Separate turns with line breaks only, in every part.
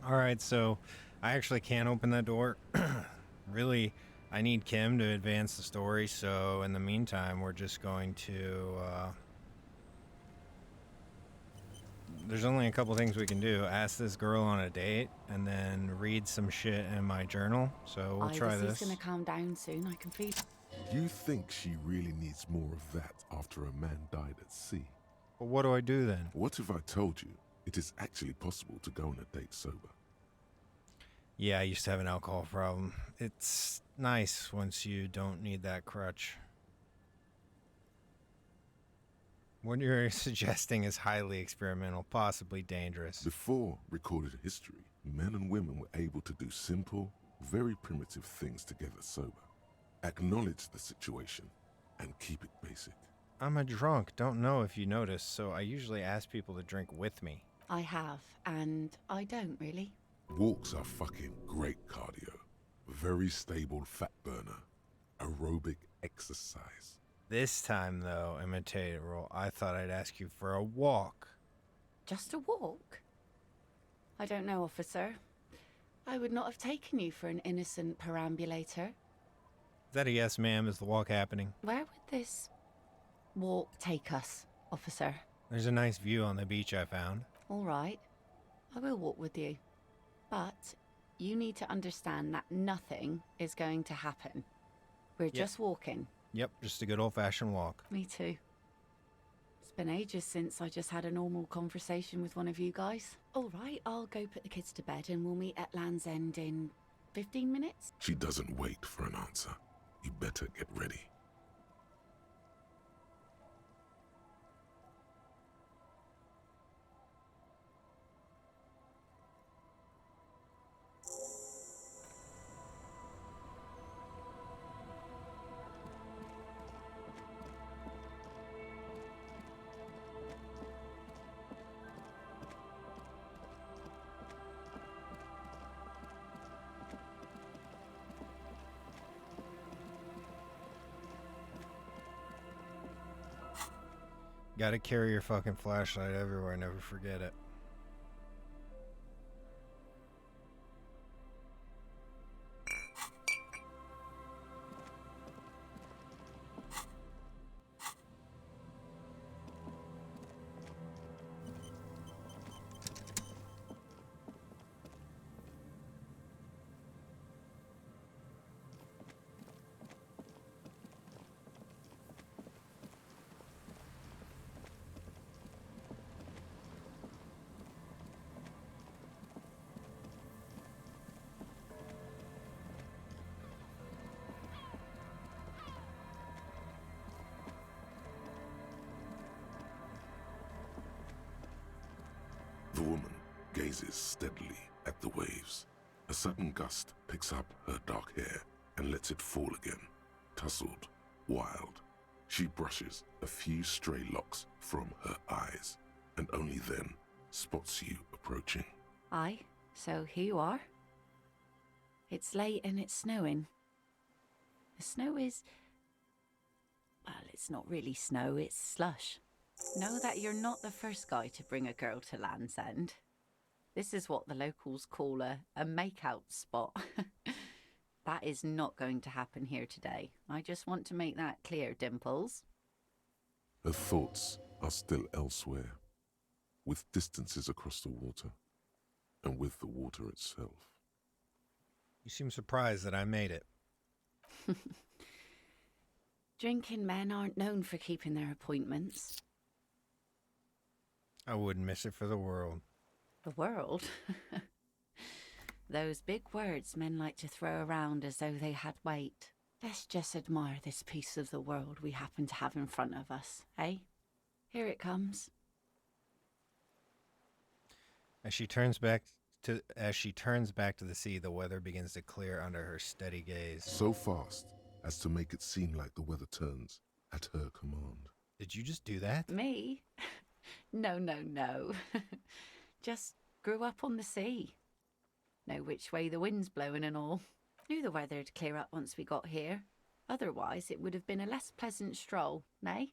Alright, so I actually can't open that door. Really, I need Kim to advance the story, so in the meantime, we're just going to, there's only a couple things we can do. Ask this girl on a date, and then read some shit in my journal, so we'll try
Ivy's gonna
this.
calm down soon, I can feel.
You think she really needs more of that after a man died at sea?
But what do I do then?
What if I told you it is actually possible to go on a date sober?
Yeah, I used to have an alcohol problem. It's nice once you don't need that crutch. What you're suggesting is highly experimental, possibly dangerous.
Before recorded history, men and women were able to do simple, very primitive things together sober. Acknowledge the situation and keep it basic.
I'm a drunk, don't know if you noticed, so I usually ask people to drink with me.
I have, and I don't really.
Walks are fucking great cardio. Very stable fat burner. Aerobic exercise.
This time, though, imitator, I thought I'd ask you for a walk.
Just a walk? I don't know, officer. I would not have taken you for an innocent perambulator.
Is that a yes, ma'am? Is the walk happening?
Where would this walk take us, officer?
There's a nice view on the beach I found.
All right. I will walk with you. But you need to understand that nothing is going to happen. We're just walking.
Yep, just a good old-fashioned walk.
Me too. It's been ages since I just had a normal conversation with one of you guys. All right, I'll go put the kids to bed and we'll meet at Land's End in 15 minutes.
She doesn't wait for an answer. You better get ready.
Gotta carry your fucking flashlight everywhere, never forget it.
The woman gazes steadily at the waves. A sudden gust picks up her dark hair and lets it fall again, tousled, wild. She brushes a few stray locks from her eyes, and only then spots you approaching.
Aye, so here you are. It's late and it's snowing. The snow is... well, it's not really snow, it's slush. Know that you're not the first guy to bring a girl to Land's End. This is what the locals call a make-out spot. That is not going to happen here today. I just want to make that clear, Dimples.
Her thoughts are still elsewhere, with distances across the water, and with the water itself.
You seem surprised that I made it.
Drinking men aren't known for keeping their appointments.
I wouldn't miss it for the world.
The world? Those big words men like to throw around as though they had weight. Let's just admire this piece of the world we happen to have in front of us, eh? Here it comes.
As she turns back to the sea, the weather begins to clear under her steady gaze.
So fast as to make it seem like the weather turns at her command.
Did you just do that?
Me? No, no, no. Just grew up on the sea. Know which way the wind's blowing and all. Knew the weather'd clear up once we got here. Otherwise, it would have been a less pleasant stroll, nay?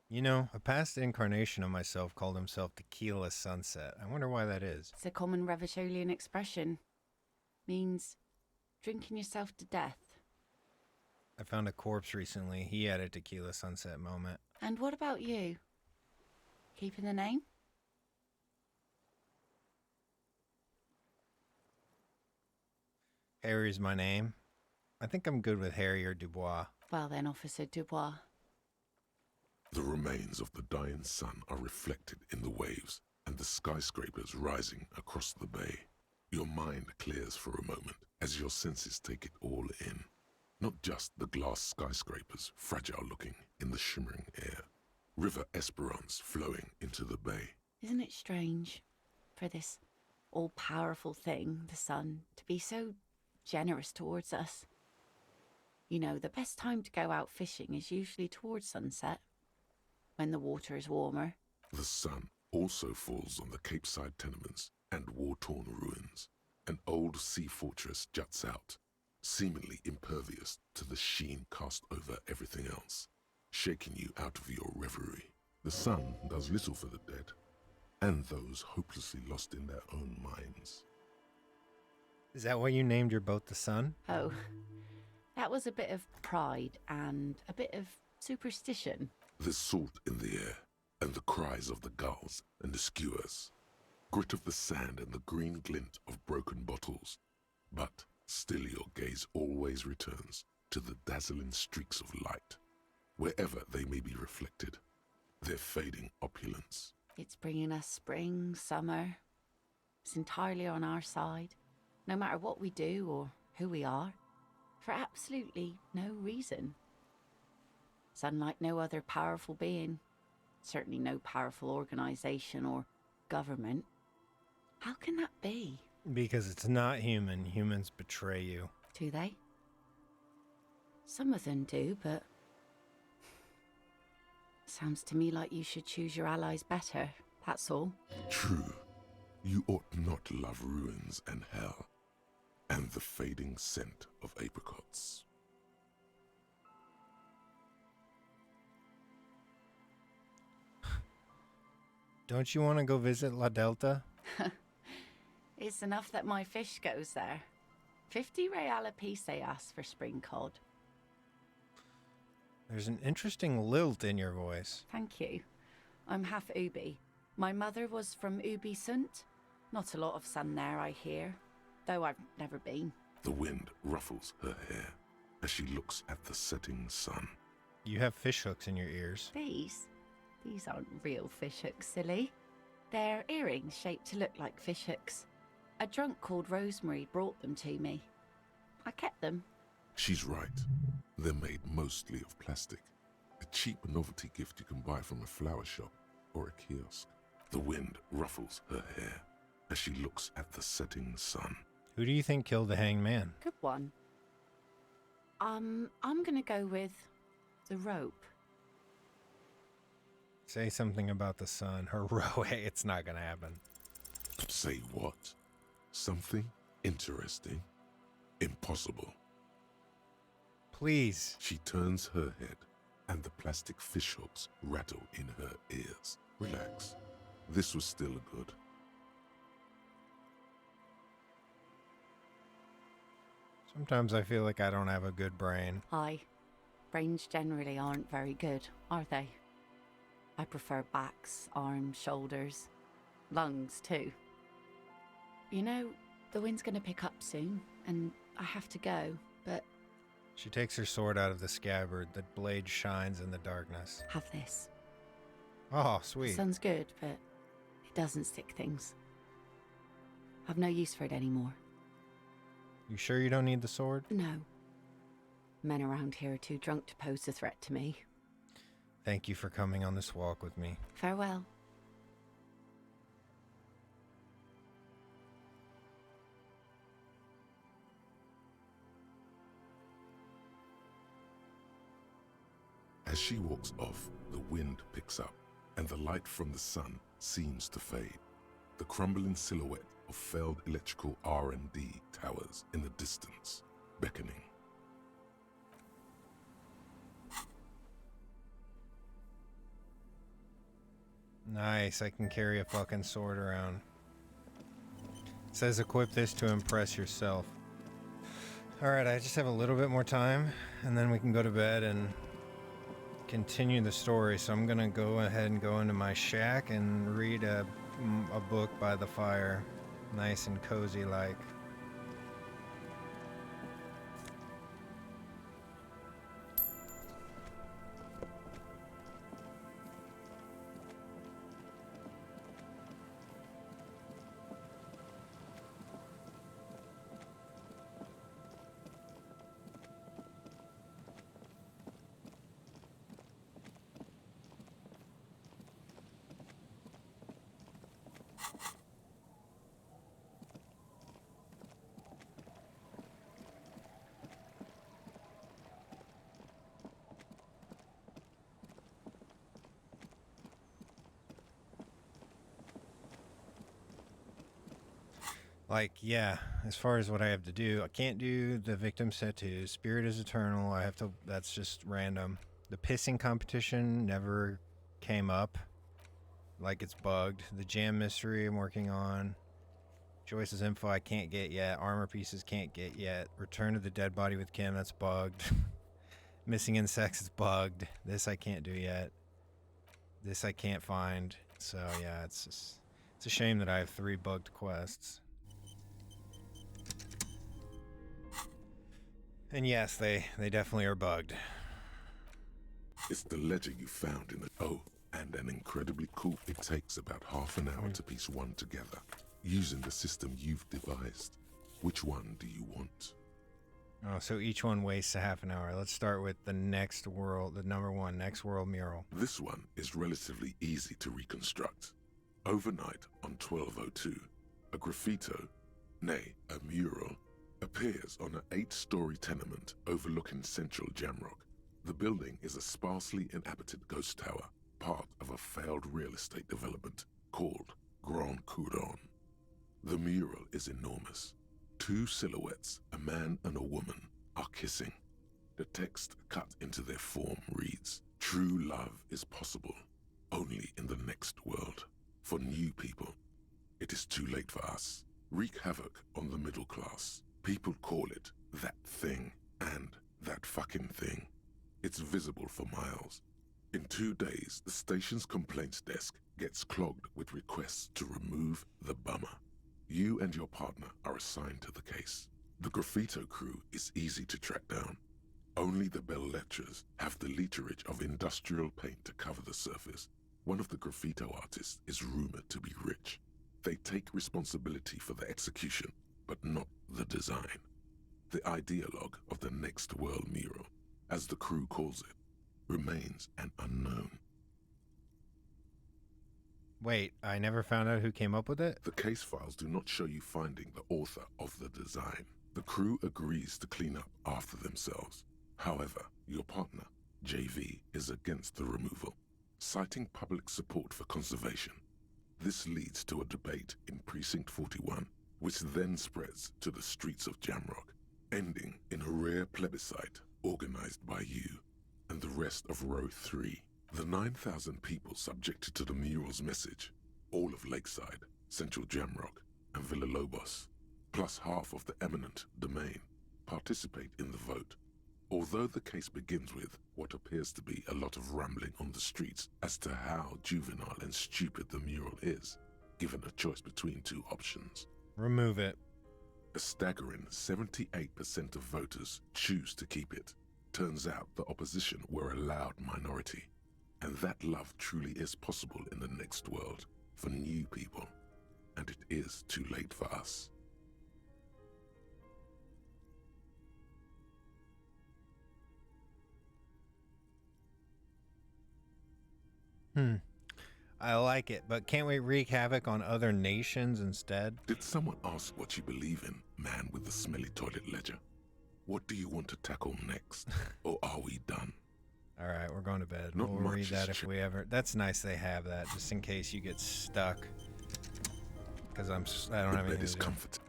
You know, a past incarnation of myself called himself Tequila Sunset. I wonder why that is.
It's a common Revacholian expression. Means drinking yourself to death.
I found a corpse recently. He had a Tequila Sunset moment.
And what about you? Keeping the name?
Harry's my name. I think I'm good with Harry or Dubois.
Well then, Officer Dubois.
The remains of the dying sun are reflected in the waves and the skyscrapers rising across the bay. Your mind clears for a moment as your senses take it all in. Not just the glass skyscrapers, fragile looking in the shimmering air. River Esperance flowing into the bay.
Isn't it strange for this all-powerful thing, the sun, to be so generous towards us? You know, the best time to go out fishing is usually towards sunset, when the water is warmer.
The sun also falls on the Capeside tenements and war-torn ruins. An old sea fortress juts out, seemingly impervious to the sheen cast over everything else, shaking you out of your reverie. The sun does little for the dead, and those hopelessly lost in their own minds.
Is that why you named your boat the Sun?
Oh, that was a bit of pride and a bit of superstition.
There's salt in the air, and the cries of the gulls and the skuas. Grit of the sand and the green glint of broken bottles. But still your gaze always returns to the dazzling streaks of light, wherever they may be reflected, their fading opulence.
It's bringing us spring, summer. It's entirely on our side, no matter what we do or who we are, for absolutely no reason. It's unlike no other powerful being, certainly no powerful organization or government. How can that be?
Because it's not human. Humans betray you.
Do they? Some of them do, but sounds to me like you should choose your allies better, that's all.
True, you ought not love ruins and hell, and the fading scent of apricots.
Don't you want to go visit La Delta?
It's enough that my fish goes there. 50 real a piece they ask for spring cod.
There's an interesting lilt in your voice.
Thank you. I'm half Ubi. My mother was from Ubi Sunt. Not a lot of sun there, I hear, though I've never been.
The wind ruffles her hair as she looks at the setting sun.
You have fish hooks in your ears.
These aren't real fish hooks, silly. They're earrings shaped to look like fish hooks. A drunk called Rosemary brought them to me. I kept them.
She's right. They're made mostly of plastic. A cheap novelty gift you can buy from a flower shop or a kiosk. The wind ruffles her hair as she looks at the setting sun.
Who do you think killed the hanged man?
Good one. I'm gonna go with the rope.
Say something about the sun. Heroic. It's not gonna happen.
Say what? Something interesting? Impossible.
Please.
She turns her head and the plastic fish hooks rattle in her ears. Relax. This was still good.
Sometimes I feel like I don't have a good brain.
Aye. Brains generally aren't very good, are they? I prefer backs, arms, shoulders, lungs too. You know, the wind's gonna pick up soon, and I have to go, but
She takes her sword out of the scabbard. The blade shines in the darkness.
have this.
Oh,
The
sweet.
sun's good, but it doesn't stick things. I've no use for it anymore.
You sure you don't need the sword?
No. Men around here are too drunk to pose a threat to me.
Thank you for coming on this walk with me.
Farewell.
As she walks off, the wind picks up, and the light from the sun seems to fade. The crumbling silhouette of failed electrical R&D towers in the distance, beckoning.
Nice, I can carry a fucking sword around. It says equip this to impress yourself. Alright, I just have a little bit more time, and then we can go to bed and continue the story. So I'm gonna go ahead and go into my shack and read a book by the fire. Nice and cozy like. Like, yeah, as far as what I have to do, I can't do the victim's tattoo. Spirit is eternal. I have to, that's just random. The pissing competition never came up. Like, it's bugged. The jam mystery I'm working on. Joyce's info I can't get yet. Armor pieces can't get yet. Return to the dead body with Kim, that's bugged. Missing insects is bugged. This I can't do yet. This I can't find. So, yeah, it's a shame that I have 3 bugged quests. And yes, they definitely are bugged.
It's the ledger you found in the... Oh, and an incredibly cool... It takes about half an hour to piece one together, using the system you've devised. Which one do you want?
Oh, so each one wastes a half an hour. Let's start with the next world, the number 1, next world mural.
This one is relatively easy to reconstruct. Overnight on 1202, a graffito, nay, a mural, appears on an 8-story tenement overlooking central Jamrock. The building is a sparsely inhabited ghost tower, part of a failed real estate development called Grand Couronne. The mural is enormous. 2 silhouettes, a man and a woman, are kissing. The text cut into their form reads, "True love is possible, only in the next world. For new people, it is too late for us. Wreak havoc on the middle class. People call it that thing and that fucking thing. It's visible for miles. In 2 days, the station's complaints desk gets clogged with requests to remove the bummer. You and your partner are assigned to the case. The graffito crew is easy to track down. Only the bell lectures have the literage of industrial paint to cover the surface. One of the graffito artists is rumored to be rich. They take responsibility for the execution, but not the design. The ideologue of the next world mural, as the crew calls it, remains an unknown.
Wait, I never found out who came up with it?
The case files do not show you finding the author of the design. The crew agrees to clean up after themselves. However, your partner, JV, is against the removal, citing public support for conservation. This leads to a debate in Precinct 41, which then spreads to the streets of Jamrock, ending in a rare plebiscite organized by you and the rest of Row 3. The 9,000 people subjected to the mural's message, all of Lakeside, Central Jamrock, and Villalobos, plus half of the eminent domain, participate in the vote. Although the case begins with what appears to be a lot of rambling on the streets as to how juvenile and stupid the mural is, given a choice between 2 options.
Remove it.
A staggering 78% of voters choose to keep it. Turns out the opposition were a loud minority, and that love truly is possible in the next world for new people, and it is too late for us.
I like it, but can't we wreak havoc on other nations instead?
Did someone ask what you believe in, man with the smelly toilet ledger? What do you want to tackle next? Or are we done?
All right, we're going to bed.
Not
We'll
much
read
is
that if we ever... That's nice they have that, just in case you get stuck. Because I don't
The
have
bed
anything
is
to do.
comforting.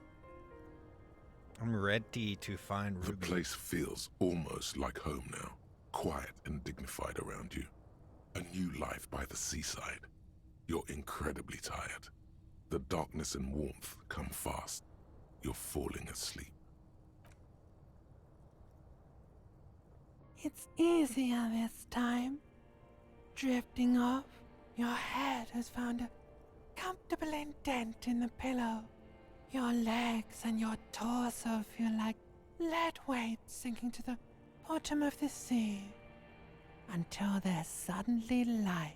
I'm ready to find
The
Ruby.
place feels almost like home now, quiet and dignified around you. A new life by the seaside. You're incredibly tired. The darkness and warmth come fast. You're falling asleep.
It's easier this time. Drifting off, your head has found a comfortable indent in the pillow. Your legs and your torso feel like lead weights sinking to the bottom of the sea until they're suddenly light.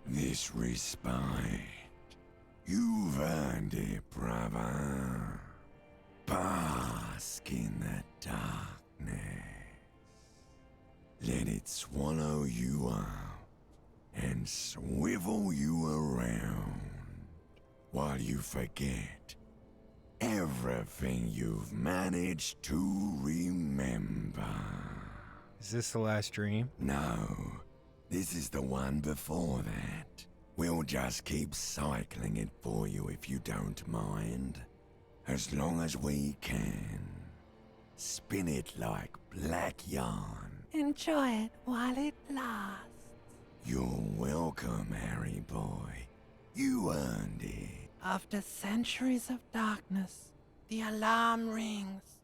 This respite, you've earned it, brother. Bask in the darkness. Let it swallow you up and swivel you around while you forget everything you've managed to remember.
Is this the last dream?
No, this is the one before that. We'll just keep cycling it for you if you don't mind. As long as we can. Spin it like black yarn.
Enjoy it while it lasts.
You're welcome, Harry boy. You earned it.
After centuries of darkness, the alarm rings.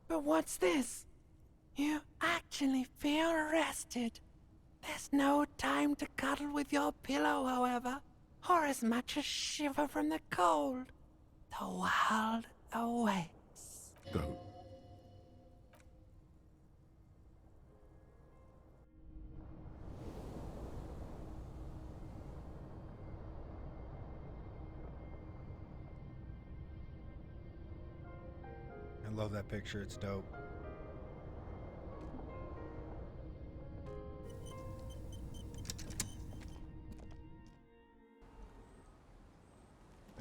But what's this? You actually feel rested. There's no time to cuddle with your pillow, however, or as much as shiver from the cold. The world awaits.
Go.
I love that picture. It's dope.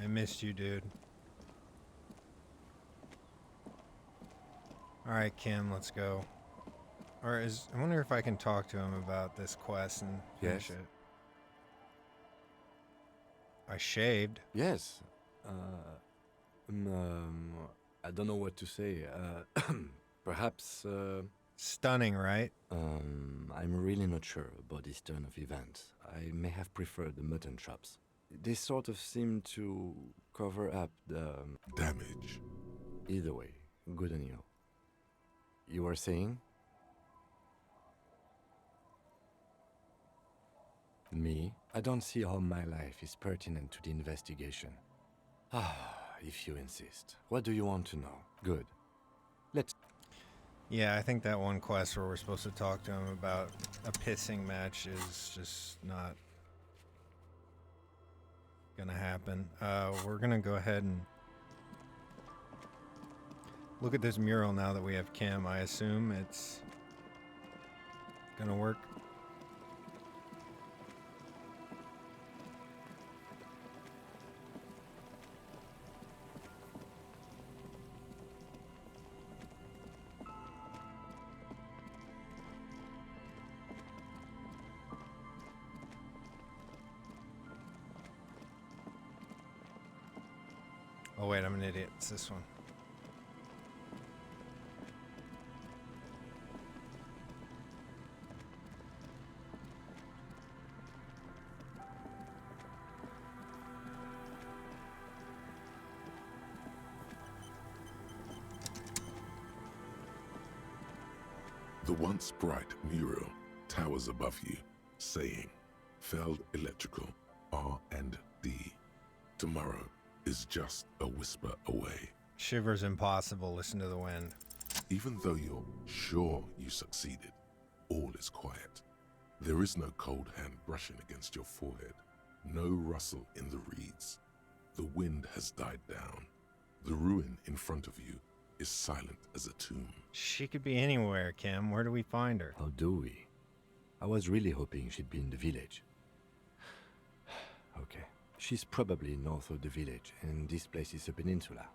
I missed you, dude. Alright, Kim, let's go. Or I wonder if I can talk to him about this quest and finish
Yes.
it. I shaved.
Yes. I don't know what to say. Perhaps.
Stunning, right?
I'm really not sure about this turn of events. I may have preferred the mutton chops. They sort of seem to cover up the.
Damage.
Either way, good on you. You were saying? Me? I don't see how my life is pertinent to the investigation. Ah, if you insist. What do you want to know? Good. Let's.
Yeah, I think that one quest where we're supposed to talk to him about a pissing match is just not gonna happen. We're gonna go ahead and look at this mural now that we have Kim. I assume it's gonna work. Oh wait, I'm an idiot. It's this one.
The once bright mural towers above you, saying, Feld Electrical, R&D. Tomorrow is just a whisper away.
Shiver's impossible. Listen to the wind.
Even though you're sure you succeeded, all is quiet. There is no cold hand brushing against your forehead, no rustle in the reeds. The wind has died down. The ruin in front of you is silent as a tomb.
She could be anywhere, Kim. Where do we find her?
How do we? I was really hoping she'd be in the village. Okay. She's probably north of the village, and this place is a peninsula.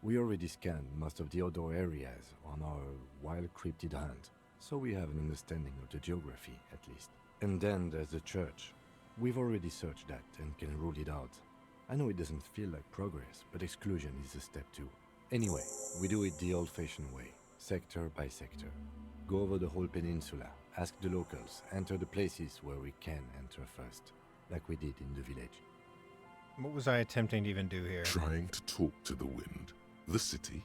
We already scanned most of the outdoor areas on our wild cryptid hunt, so we have an understanding of the geography, at least. And then there's the church. We've already searched that and can rule it out. I know it doesn't feel like progress, but exclusion is a step too. Anyway, we do it the old-fashioned way, sector by sector. Go over the whole peninsula, ask the locals, enter the places where we can enter first. like we did in the village.
What was I attempting to even do here?
Trying to talk to the wind, the city.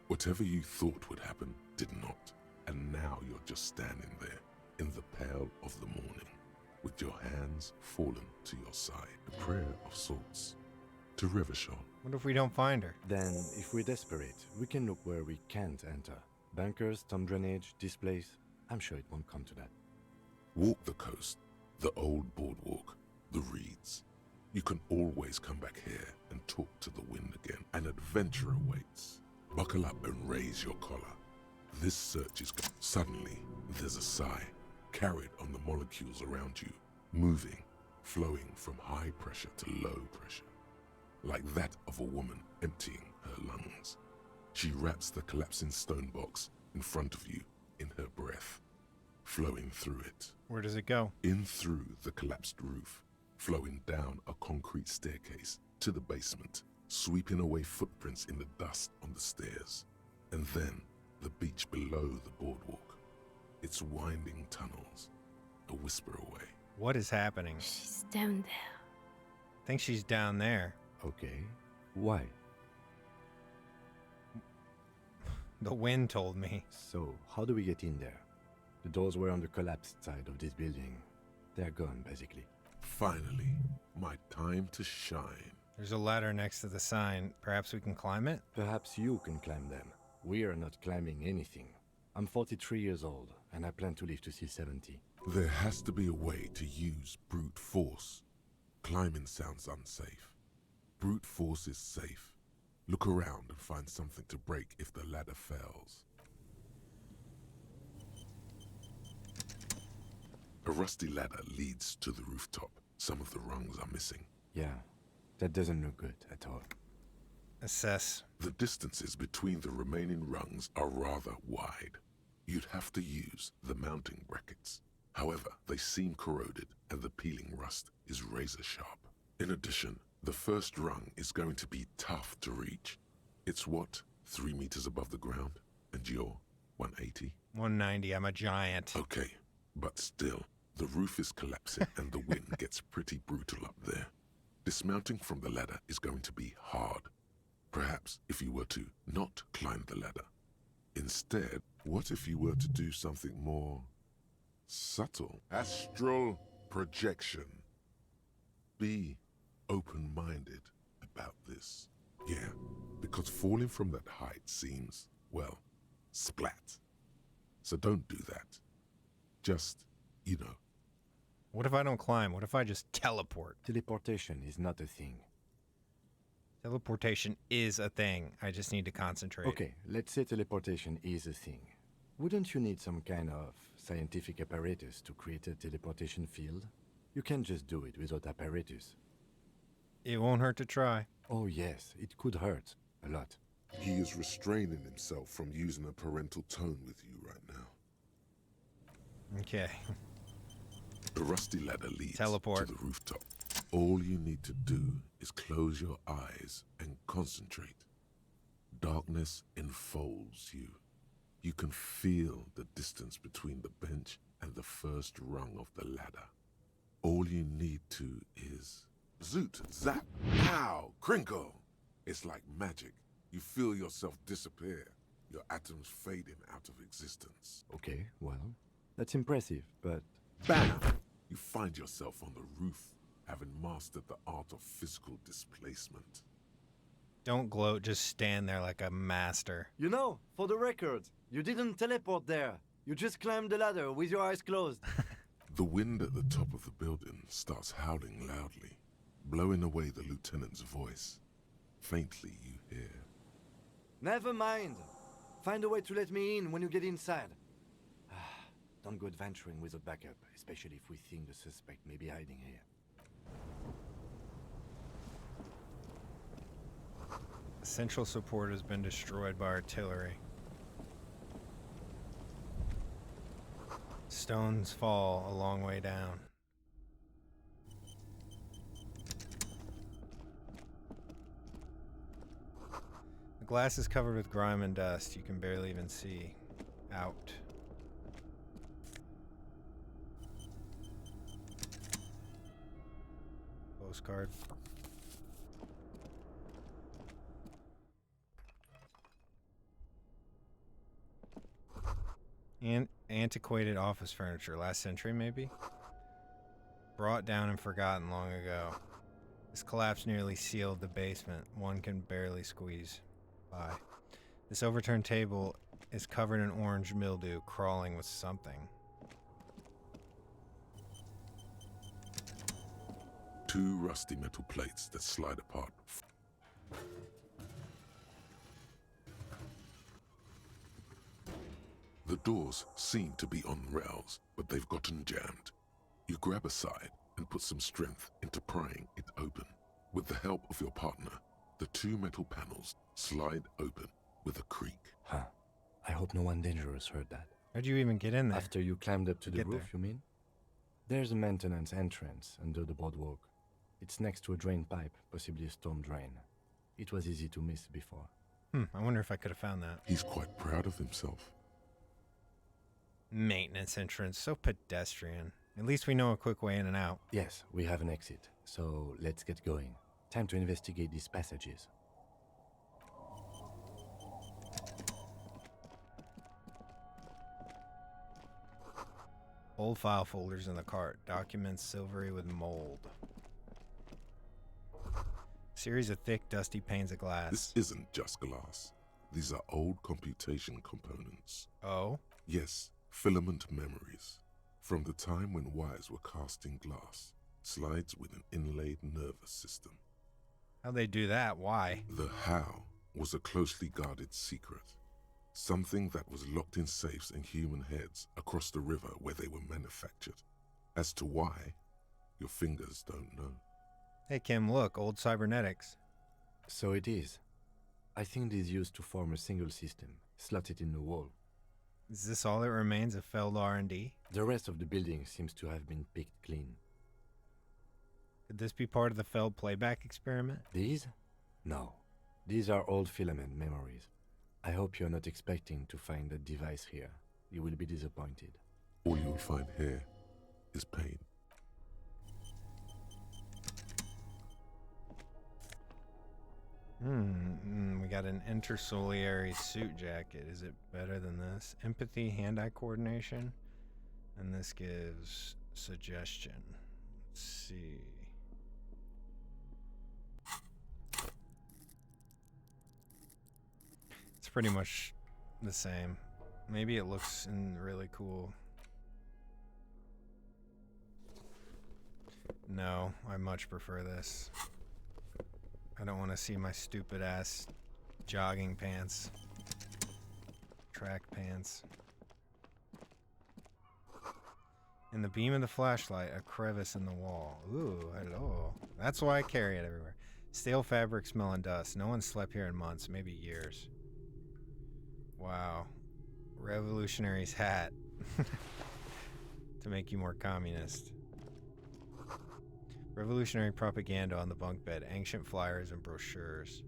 Whatever you thought would happen did not. And now you're just standing there in the pale of the morning, with your hands fallen to your side. A prayer of sorts to Revachol.
What if we don't find her?
Then, if we're desperate, we can look where we can't enter. Bunkers, storm drainage, this place. I'm sure it won't come to that.
Walk the coast, the old boardwalk, the reeds. You can always come back here and talk to the wind again. An adventure awaits. Buckle up and raise your collar. This search is... Suddenly, there's a sigh, carried on the molecules around you, moving, flowing from high pressure to low pressure, like that of a woman emptying her lungs. She wraps the collapsing stone box in front of you in her breath, flowing through it.
Where does it go?
In through the collapsed roof, flowing down a concrete staircase to the basement, sweeping away footprints in the dust on the stairs, and then the beach below the boardwalk, its winding tunnels, a whisper away.
What is happening?
She's down there.
I think she's down there.
Okay. Why?
The wind told me.
So, how do we get in there? The doors were on the collapsed side of this building. They're gone, basically.
Finally, my time to shine.
There's a ladder next to the sign. Perhaps we can climb it?
Perhaps you can climb them. We are not climbing anything. I'm 43 years old, and I plan to live to see 70.
There has to be a way to use brute force. Climbing sounds unsafe. Brute force is safe. Look around and find something to break if the ladder fails. A rusty ladder leads to the rooftop. Some of the rungs are missing.
Yeah, that doesn't look good at all.
Assess.
The distances between the remaining rungs are rather wide. You'd have to use the mounting brackets. However, they seem corroded and the peeling rust is razor sharp. In addition, the first rung is going to be tough to reach. It's what, 3 meters above the ground? And you're 180?
190. I'm a giant.
Okay, but still, the roof is collapsing and the wind gets pretty brutal up there. Dismounting from the ladder is going to be hard. Perhaps if you were to not climb the ladder. Instead, what if you were to do something more subtle? Astral projection. Be open-minded about this. Yeah, because falling from that height seems, well, splat. So don't do that. Just, you know.
What if I don't climb? What if I just teleport?
Teleportation is not a thing.
Teleportation is a thing. I just need to concentrate.
Okay, let's say teleportation is a thing. Wouldn't you need some kind of scientific apparatus to create a teleportation field? You can't just do it without apparatus.
It won't hurt to try.
Oh yes, it could hurt. A lot.
He is restraining himself from using a parental tone with you right now.
Okay.
The rusty ladder leads
Teleport.
to the rooftop. All you need to do is close your eyes and concentrate. Darkness enfolds you. You can feel the distance between the bench and the first rung of the ladder. All you need to is zoot, zap, pow, crinkle. It's like magic. You feel yourself disappear, your atoms fading out of existence.
Okay, well, that's impressive, but
Bam! You find yourself on the roof, having mastered the art of physical displacement.
Don't gloat, just stand there like a master.
You know, for the record, you didn't teleport there. You just climbed the ladder with your eyes closed.
The wind at the top of the building starts howling loudly, blowing away the lieutenant's voice. Faintly you hear.
Never mind. Find a way to let me in when you get inside. Don't go adventuring without backup, especially if we think the suspect may be hiding here.
Central support has been destroyed by artillery. Stones fall a long way down. The glass is covered with grime and dust. You can barely even see out. card. And antiquated office furniture, last century maybe? Brought down and forgotten long ago. This collapse nearly sealed the basement. One can barely squeeze by. This overturned table is covered in orange mildew, crawling with something.
2 rusty metal plates that slide apart. The doors seem to be on rails, but they've gotten jammed. You grab a side and put some strength into prying it open. With the help of your partner, the 2 metal panels slide open with a creak.
Huh. I hope no one dangerous heard that.
How'd you even get in there?
After you climbed up to the
Get
roof,
there.
you mean? There's a maintenance entrance under the boardwalk. It's next to a drain pipe, possibly a storm drain. It was easy to miss before.
I wonder if I could have found that.
He's quite proud of himself.
Maintenance entrance, so pedestrian. At least we know a quick way in and out.
Yes, we have an exit, so let's get going. Time to investigate these passages.
Old file folders in the cart. Documents silvery with mold. Series of thick, dusty panes of glass.
This isn't just glass. These are old computation components.
Oh?
Yes, filament memories. From the time when wires were cast in glass. Slides with an inlaid nervous system.
How'd they do that? Why?
The how was a closely guarded secret. Something that was locked in safes in human heads across the river where they were manufactured. As to why, your fingers don't know.
Hey Kim, look, old cybernetics.
So it is. I think it is used to form a single system, slotted in the wall.
Is this all that remains of failed R&D?
The rest of the building seems to have been picked clean.
Could this be part of the failed playback experiment?
These? No. These are old filament memories. I hope you're not expecting to find a device here. You will be disappointed.
All you'll find here is pain.
We got an interciliary suit jacket. Is it better than this? Empathy, hand-eye coordination. And this gives suggestion. Let's see. It's pretty much the same. Maybe it looks really cool. No, I much prefer this. I don't want to see my stupid ass jogging pants. Track pants. In the beam of the flashlight, a crevice in the wall. Ooh, hello. That's why I carry it everywhere. Stale fabric, smelling dust. No one slept here in months, maybe years. Wow. Revolutionary's hat. To make you more communist. Revolutionary propaganda on the bunk bed, ancient flyers and brochures.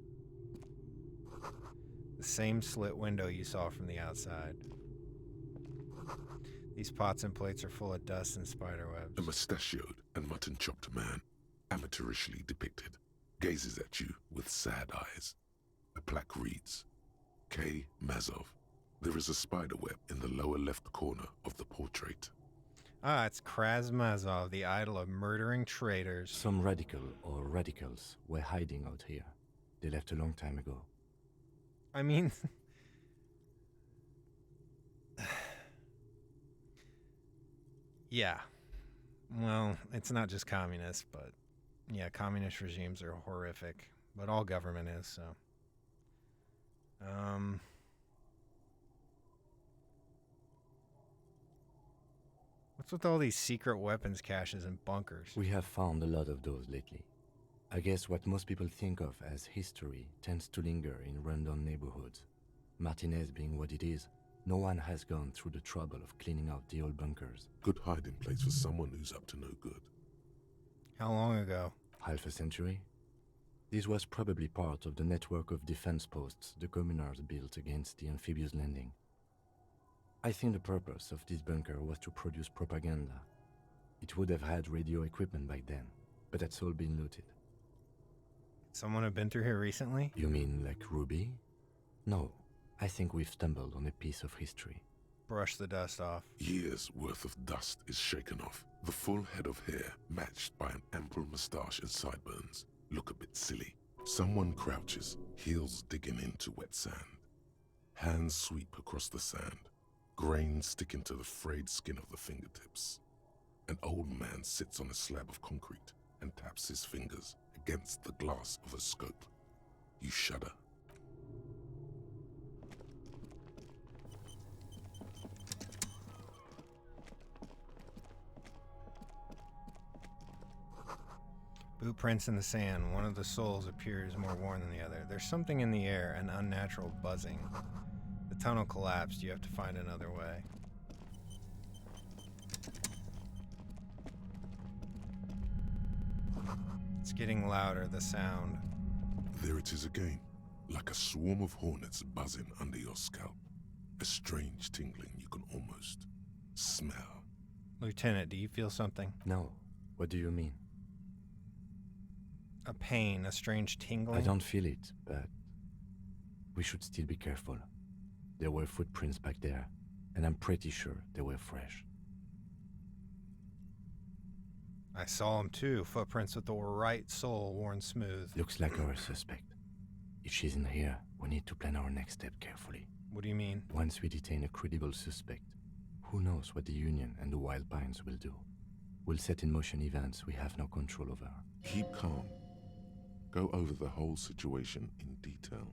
The same slit window you saw from the outside. These pots and plates are full of dust and spiderwebs.
A mustachioed and mutton-chopped man, amateurishly depicted, gazes at you with sad eyes. A plaque reads, K. Mazov. There is a spiderweb in the lower left corner of the portrait.
Ah, it's Krasmazov, the idol of murdering traitors.
Some radical or radicals were hiding out here. They left a long time ago.
I mean... yeah. Well, it's not just communists, but... yeah, communist regimes are horrific. But all government is, so... What's with all these secret weapons caches and bunkers?
We have found a lot of those lately. I guess what most people think of as history tends to linger in rundown neighborhoods. Martinez being what it is, no one has gone through the trouble of cleaning out the old bunkers.
Good hiding place for someone who's up to no good.
How long ago?
Half a century? This was probably part of the network of defense posts the communards built against the amphibious landing. I think the purpose of this bunker was to produce propaganda. It would have had radio equipment back then. but that's all been looted.
Someone have been through here recently?
You mean like Ruby? No, I think we've stumbled on a piece of history.
Brush the dust off.
Years' worth of dust is shaken off. The full head of hair, matched by an ample moustache and sideburns, look a bit silly. Someone crouches, heels digging into wet sand. Hands sweep across the sand, grains sticking to the frayed skin of the fingertips. An old man sits on a slab of concrete and taps his fingers against the glass of a scope. You shudder.
Boot prints in the sand. One of the soles appears more worn than the other. There's something in the air, an unnatural buzzing. The tunnel collapsed. You have to find another way. It's getting louder, the sound.
There it is again, like a swarm of hornets buzzing under your scalp. A strange tingling you can almost smell.
Lieutenant, do you feel something?
No, what do you mean?
A pain, a strange tingling?
I don't feel it, but we should still be careful. There were footprints back there, and I'm pretty sure they were fresh.
I saw him too. Footprints with the right sole worn smooth.
Looks like our suspect. If she's in here, we need to plan our next step carefully.
What do you mean?
Once we detain a credible suspect, who knows what the Union and the Wild Pines will do? We'll set in motion events we have no control over.
Keep calm. Go over the whole situation in detail.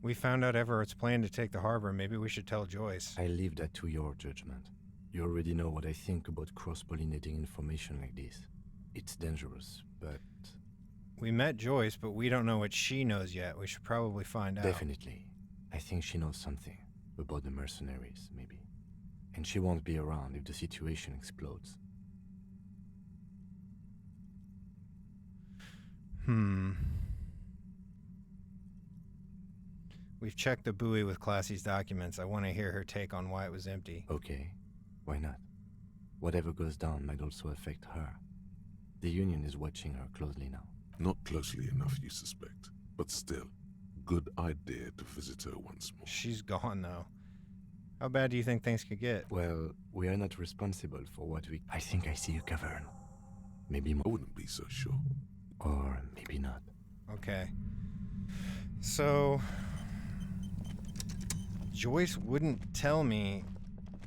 We found out Everett's plan to take the harbor. Maybe we should tell Joyce.
I leave that to your judgment. You already know what I think about cross-pollinating information like this. It's dangerous, but...
We met Joyce, but we don't know what she knows yet. We should probably find out.
Definitely. I think she knows something. About the mercenaries, maybe. And she won't be around if the situation explodes.
We've checked the buoy with Classy's documents. I want to hear her take on why it was empty.
Okay, why not? Whatever goes down might also affect her. The Union is watching her closely now.
Not closely enough, you suspect. But still, good idea to visit her once more.
She's gone, though. How bad do you think things could get?
Well, we are not responsible for what we... I think I see a cavern. Maybe
I
more.
wouldn't be so sure.
Or maybe not.
Okay. So... Joyce wouldn't tell me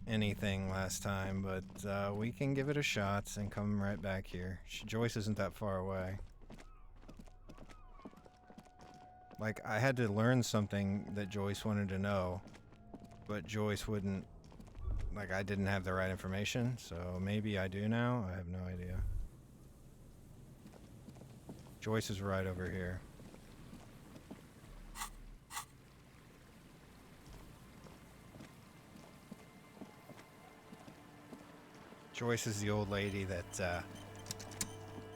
anything last time, but we can give it a shot and come right back here. Joyce isn't that far away. Like, I had to learn something that Joyce wanted to know, but Joyce wouldn't... Like, I didn't have the right information, so maybe I do now? I have no idea. Joyce is right over here. Joyce is the old lady that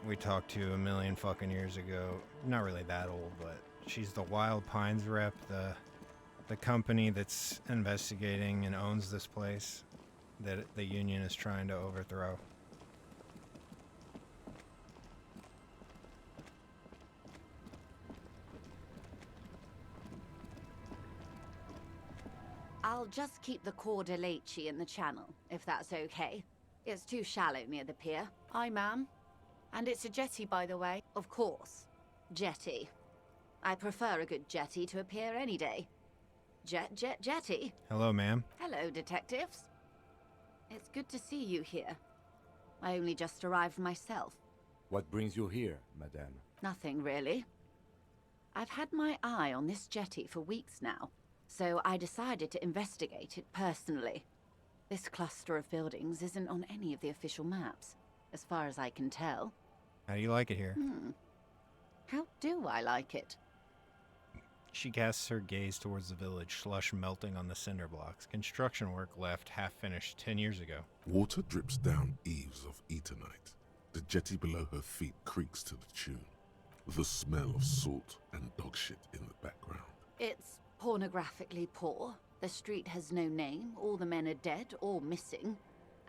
we talked to a million fucking years ago. Not really that old, but she's the Wild Pines rep, the company that's investigating and owns this place that the Union is trying to overthrow.
I'll just keep the Cordeleche in the channel, if that's okay. It's too shallow near the pier. Aye, ma'am. And it's a jetty, by the way. Of course. Jetty. I prefer a good jetty to a pier any day. Jetty?
Hello, ma'am.
Hello, detectives. It's good to see you here. I only just arrived myself.
What brings you here, madame?
Nothing, really. I've had my eye on this jetty for weeks now, so I decided to investigate it personally. This cluster of buildings isn't on any of the official maps, as far as I can tell.
How do you like it here?
How do I like it?
She casts her gaze towards the village, slush melting on the cinder blocks. Construction work left half-finished 10 years ago.
Water drips down eaves of Eternite, The jetty below her feet creaks to the tune. The smell of salt and dog shit in the background.
It's pornographically poor. The street has no name, all the men are dead or missing.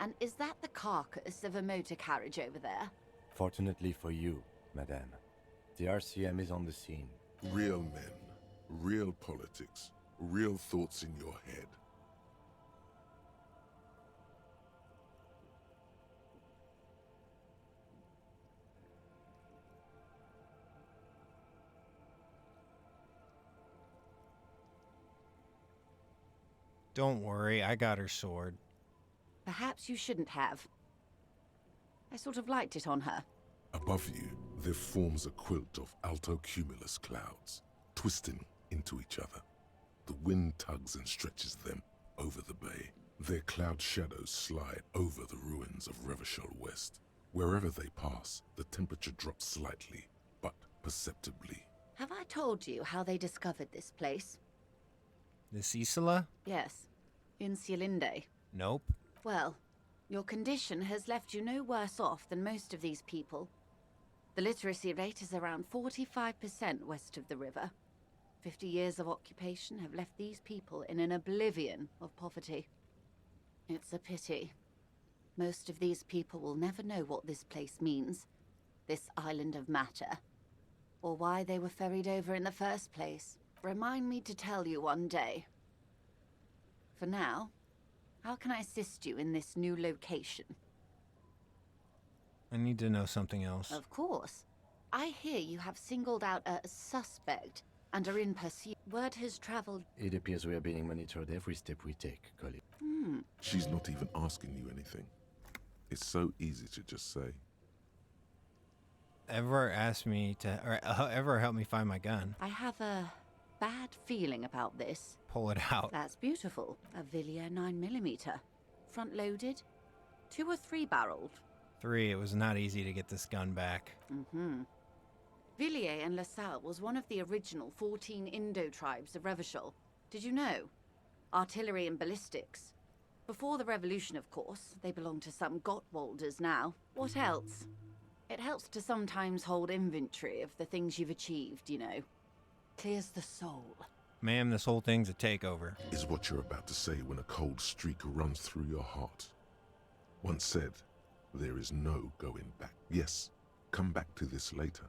And is that the carcass of a motor carriage over there?
Fortunately for you, madame, the RCM is on the scene.
Real men, real politics, real thoughts in your head.
Don't worry, I got her sword.
Perhaps you shouldn't have. I sort of liked it on her.
Above you, there forms a quilt of altocumulus clouds, twisting into each other. The wind tugs and stretches them over the bay. Their cloud shadows slide over the ruins of Revachol West. Wherever they pass, the temperature drops slightly, but perceptibly.
Have I told you how they discovered this place?
This Isola?
Yes. In Cielinde.
Nope.
Well, your condition has left you no worse off than most of these people. The literacy rate is around 45% west of the river. 50 years of occupation have left these people in an oblivion of poverty. It's a pity. Most of these people will never know what this place means, this island of matter, or why they were ferried over in the first place. Remind me to tell you one day. For now, how can I assist you in this new location?
I need to know something else.
Of course. I hear you have singled out a suspect and are in pursuit. Word has traveled.
It appears we are being monitored every step we take, colleague.
She's not even asking you anything. It's so easy to just say.
Ever asked me to, or ever help me find my gun?
I have a bad feeling about this.
Pull it out.
That's beautiful. A Villiers 9mm. Front-loaded? 2 or 3-barreled?
3, it was not easy to get this gun back.
Villiers and LaSalle was one of the original 14 Indo tribes of Revachol. Did you know? Artillery and ballistics. Before the revolution, of course. They belong to some Gottwalders now. What else? It helps to sometimes hold inventory of the things you've achieved, you know. Clears the soul.
Ma'am, this whole thing's a takeover.
Is what you're about to say when a cold streak runs through your heart. Once said, there is no going back. Yes, come back to this later.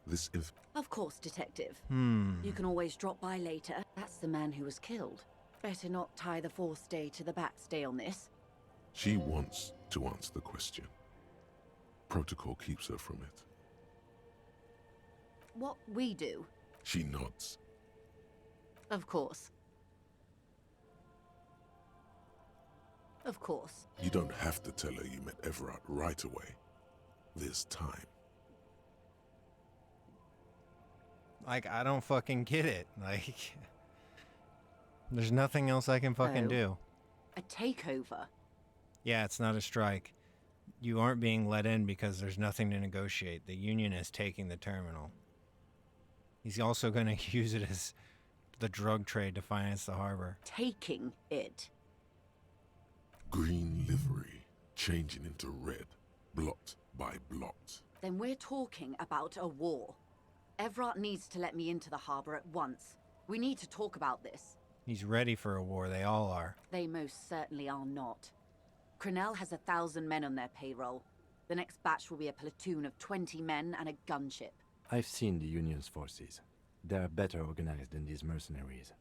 This
Of course, Detective. You can always drop by later. That's the man who was killed. Better not tie the forestay to the backstay on this.
She wants to answer the question. Protocol keeps her from it.
What we do,
She nods.
of course. Of course.
You don't have to tell her you met Everard right away. There's time.
Like, I don't fucking get it. Like, there's nothing else I can fucking
Oh.
do.
A takeover.
Yeah, it's not a strike. You aren't being let in because there's nothing to negotiate. The Union is taking the terminal. He's also going to use it as the drug trade to finance the harbor.
Taking it.
Green livery, changing into red, blot by blot.
Then we're talking about a war. Everard needs to let me into the harbor at once. We need to talk about this.
He's ready for a war. They all are.
They most certainly are not. Crenell has 1,000 men on their payroll. The next batch will be a platoon of 20 men and a gunship.
I've seen the Union's forces. They are better organized than these mercenaries.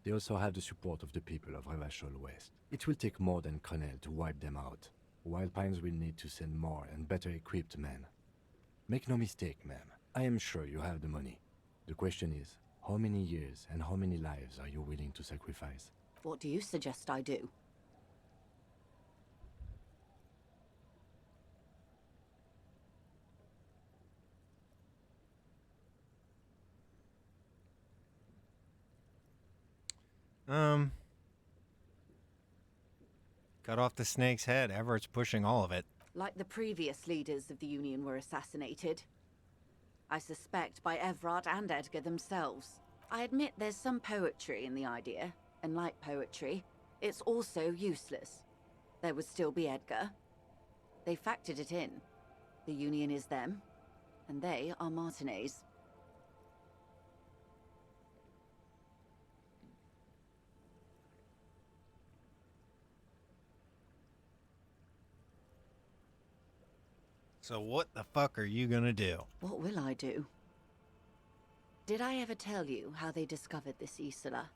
They also have the support of the people of Revachol West. It will take more than Crenell to wipe them out. Wild Pines will need to send more and better equipped men. Make no mistake, ma'am. I am sure you have the money. The question is, how many years and how many lives are you willing to sacrifice?
What do you suggest I do?
Cut off the snake's head. Everett's pushing all of it.
Like the previous leaders of the Union were assassinated. I suspect by Everard and Edgar themselves. I admit there's some poetry in the idea, and like poetry, it's also useless. There would still be Edgar. They factored it in. The Union is them, and they are Martinez.
So what the fuck are you gonna do?
What will I do? Did I ever tell you how they discovered this Isola?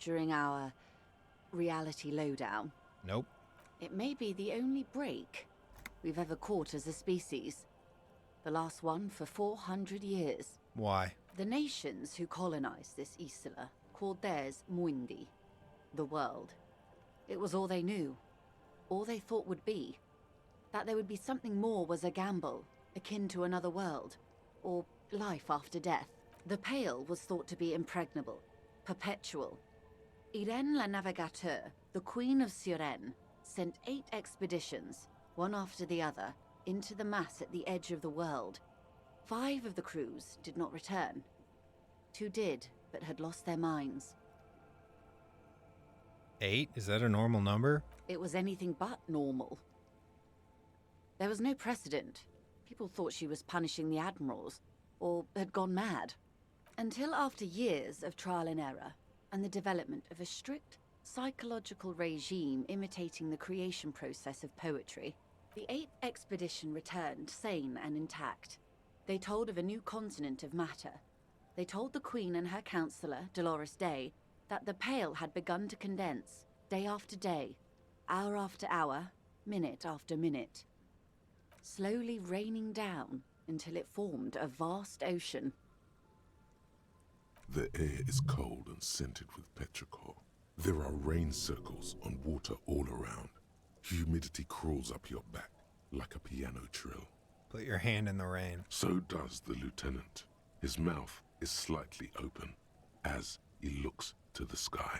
During our reality lowdown?
Nope.
It may be the only break we've ever caught as a species. The last one for 400 years.
Why?
The nations who colonized this Isola called theirs Mundi, the world. It was all they knew, all they thought would be. That there would be something more was a gamble, akin to another world, or life after death. The Pale was thought to be impregnable, perpetual. Irene la Navigateur, the Queen of Suren, sent 8 expeditions, one after the other, into the mass at the edge of the world. 5 of the crews did not return. 2 did, but had lost their minds.
8? Is that a normal number?
It was anything but normal. There was no precedent. People thought she was punishing the admirals, or had gone mad. Until after years of trial and error, and the development of a strict psychological regime imitating the creation process of poetry, the 8th expedition returned sane and intact. They told of a new continent of matter. They told the Queen and her counselor, Dolores Day, that the Pale had begun to condense, day after day, hour after hour, minute after minute, slowly raining down until it formed a vast ocean.
The air is cold and scented with petrichor. There are rain circles on water all around. Humidity crawls up your back like a piano trill.
Put your hand in the rain.
So does the lieutenant. His mouth is slightly open as he looks to the sky.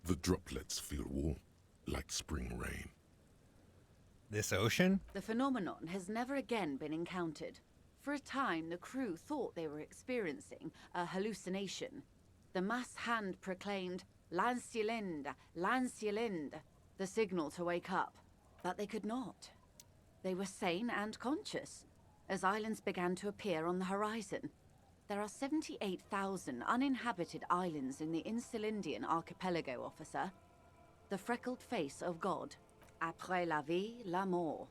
The droplets feel warm, like spring rain.
This ocean?
The phenomenon has never again been encountered. For a time, the crew thought they were experiencing a hallucination. The mass hand proclaimed, "Lanciolinde, Lanciolinde," the signal to wake up. But they could not. They were sane and conscious, as islands began to appear on the horizon. There are 78,000 uninhabited islands in the Insulindian archipelago, officer. The freckled face of God. Après la vie, la mort.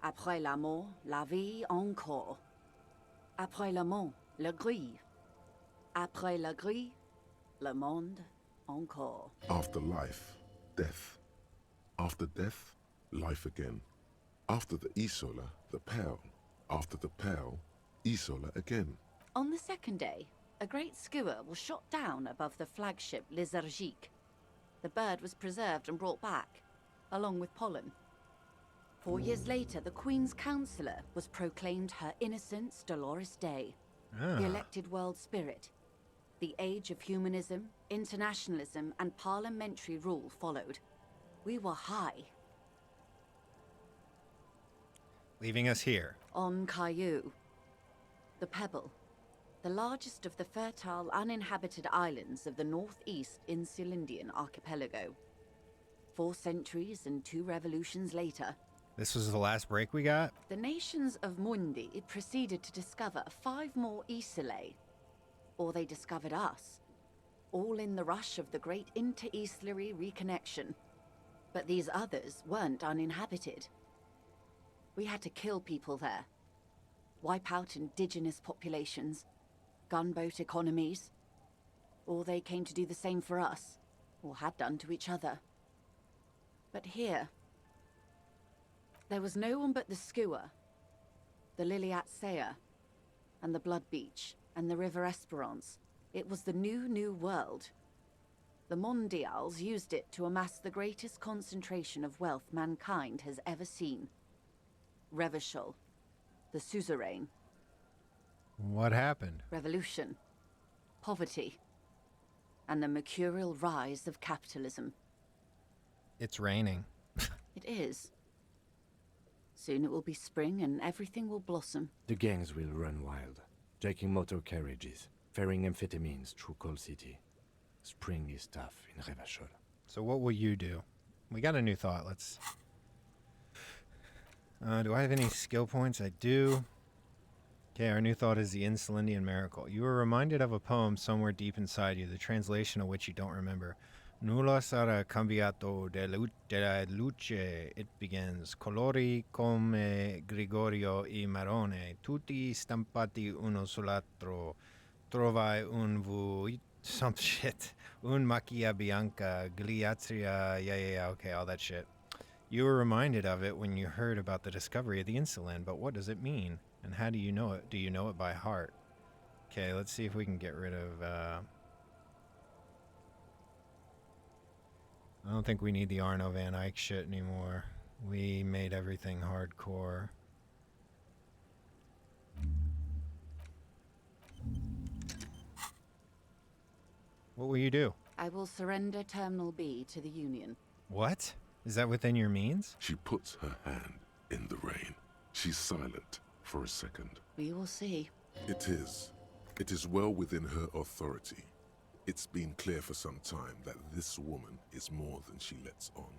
Après la mort, la vie encore. Après la mort, le gris. Après la gris, le monde encore.
After life, death. After death, life again. After the Isola, the Pale. After the Pale, Isola again.
On the second day, a great skua was shot down above the flagship Lysergique. The bird was preserved and brought back, along with pollen. 4 years later, the Queen's Counselor was proclaimed Her Innocence Dolores Day, the elected world spirit. The age of humanism, internationalism, and parliamentary rule followed. We were high.
Leaving us here.
On Caillou, the Pebble, the largest of the fertile, uninhabited islands of the northeast Insulindian archipelago. 4 centuries and 2 revolutions later,
This was the last break we got?
the nations of Mundi proceeded to discover 5 more Isolae. Or they discovered us, all in the rush of the great inter-Islary reconnection. But these others weren't uninhabited. We had to kill people there, wipe out indigenous populations, gunboat economies. Or they came to do the same for us, or had done to each other. But here, there was no one but the skua, the Liliat Sea, and the Blood Beach, and the River Esperance. It was the new world. The Mondials used it to amass the greatest concentration of wealth mankind has ever seen. Revachol, the suzerain,
What happened?
revolution, poverty, and the mercurial rise of capitalism.
It's raining.
It is. Soon it will be spring and everything will blossom.
The gangs will run wild, taking motor carriages, ferrying amphetamines through Coal City. Spring is tough in Revachol.
So what will you do? We got a new thought. Let's Do I have any skill points? I do. Okay, our new thought is the Insulindian Miracle. You are reminded of a poem somewhere deep inside you, the translation of which you don't remember. Nulla sarà cambiato della luce. It begins. Colori come Gregorio e Marone, tutti stampati uno sull'altro. Trovai un some shit. Un macchia bianca, gliazria, yeah, okay, all that shit. You were reminded of it when you heard about the discovery of the insulin, but what does it mean? And how do you know it? Do you know it by heart? Okay, let's see if we can get rid of... I don't think we need the Arno Van Eyck shit anymore. We made everything hardcore. What will you do?
I will surrender Terminal B to the Union.
What? Is that within your means?
She puts her hand in the rain. She's silent for a second.
We will see.
It is. It is well within her authority. It's been clear for some time that this woman is more than she lets on.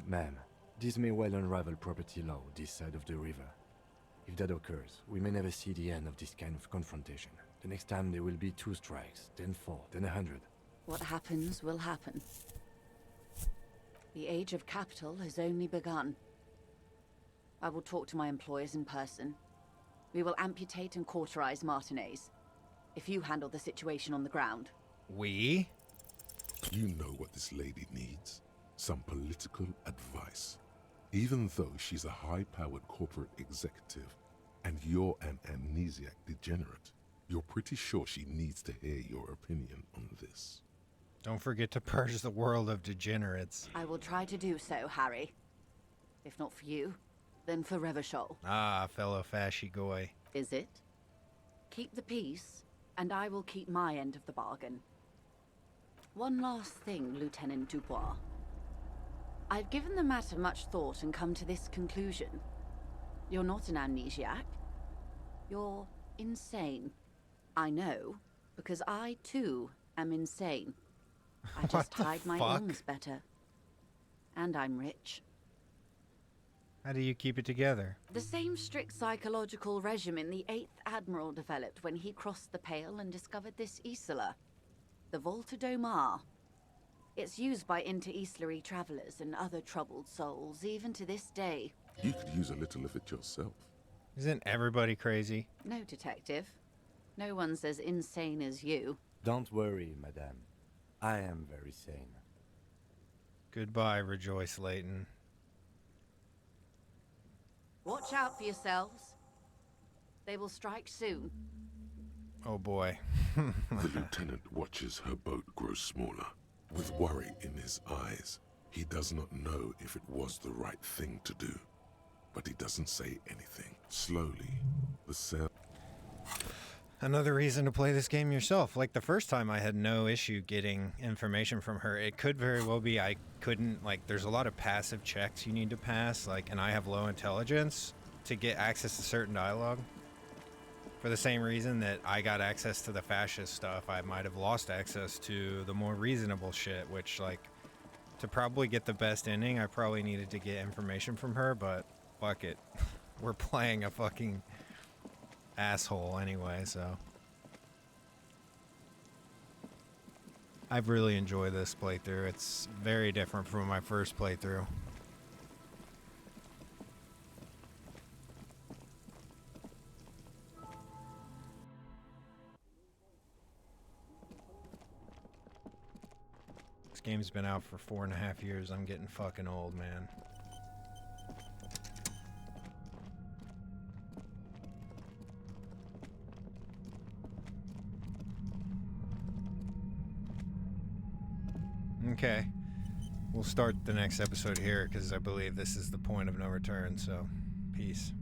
Ma'am, this may well unravel property law this side of the river. If that occurs, we may never see the end of this kind of confrontation. The next time there will be 2 strikes, then 4, then 100.
What happens will happen. The age of capital has only begun. I will talk to my employers in person. We will amputate and cauterize Martinez. If you handle the situation on the ground.
We?
You know what this lady needs? Some political advice. Even though she's a high-powered corporate executive, and you're an amnesiac degenerate, you're pretty sure she needs to hear your opinion on this.
Don't forget to purge the world of degenerates.
I will try to do so, Harry. If not for you, then for Revachol.
Ah, fellow fasci goy.
Is it? Keep the peace, and I will keep my end of the bargain. One last thing, Lieutenant Dubois. I've given the matter much thought and come to this conclusion. You're not an amnesiac. You're insane. I know, because I, too, am insane. I just hide my illness better. And I'm rich.
How do you keep it together?
The same strict psychological regimen the 8th Admiral developed when he crossed the Pale and discovered this Isola, the Volta do Mar. It's used by inter-Islary travelers and other troubled souls, even to this day.
You could use a little of it yourself.
Isn't everybody crazy?
No, Detective. No one's as insane as you.
Don't worry, madame. I am very sane.
Goodbye, Rejoice Layton.
Watch out for yourselves. They will strike soon.
Oh boy.
The lieutenant watches her boat grow smaller, with worry in his eyes. He does not know if it was the right thing to do, but he doesn't say anything. Slowly, the sound...
Another reason to play this game yourself. Like the first time I had no issue getting information from her. It could very well be I couldn't, like, there's a lot of passive checks you need to pass, like, and I have low intelligence to get access to certain dialogue. For the same reason that I got access to the fascist stuff, I might have lost access to the more reasonable shit, which, like, to probably get the best ending, I probably needed to get information from her, but fuck it. We're playing a fucking asshole anyway, so. I've really enjoyed this playthrough. It's very different from my first playthrough. This game's been out for 4.5 years. I'm getting fucking old, man. Okay, we'll start the next episode here because I believe this is the point of no return, so peace.